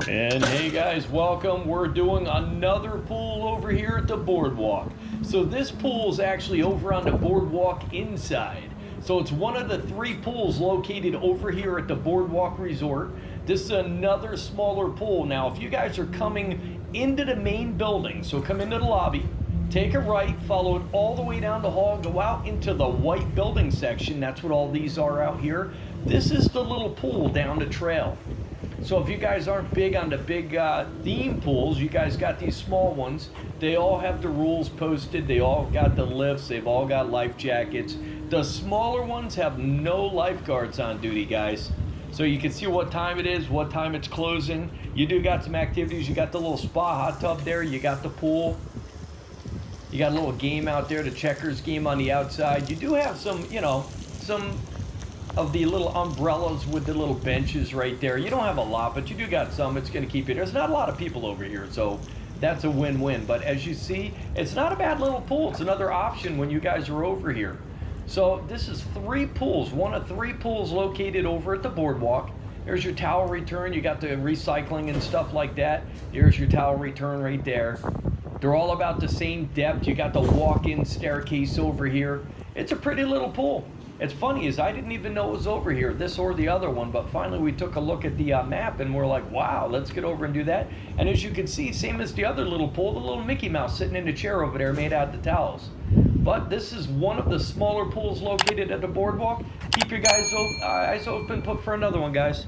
And hey guys, welcome. We're doing another pool over here at the boardwalk. So this pool is actually over on the boardwalk inside. So it's one of the 3 pools located over here at the boardwalk resort. This is another smaller pool. Now, if you guys are coming into the main building, so come into the lobby, take a right, follow it all the way down the hall, go out into the white building section. That's what all these are out here. This is the little pool down the trail. So if you guys aren't big on the big theme pools, you guys got these small ones. They all have the rules posted. They all got the lifts. They've all got life jackets. The smaller ones have no lifeguards on duty, guys. So you can see what time it is, what time it's closing. You do got some activities. You got the little spa hot tub there. You got the pool. You got a little game out there, the checkers game on the outside. You do have some, some of the little umbrellas with the little benches right there. You don't have a lot, but you do got some. It's going to keep you. There's not a lot of people over here, so that's a win-win. But as you see, it's not a bad little pool. It's another option when you guys are over here. So this is 3 pools, one of 3 pools located over at the boardwalk. There's your towel return. You got the recycling and stuff like that. There's your towel return right there. They're all about the same depth. You got the walk-in staircase over here. It's a pretty little pool. It's funny is I didn't even know it was over here, this or the other one, but finally we took a look at the map and we're like, wow, let's get over and do that. And as you can see, same as the other little pool, the little Mickey Mouse sitting in the chair over there made out of the towels. But this is one of the smaller pools located at the boardwalk. Keep your eyes open for another one, guys.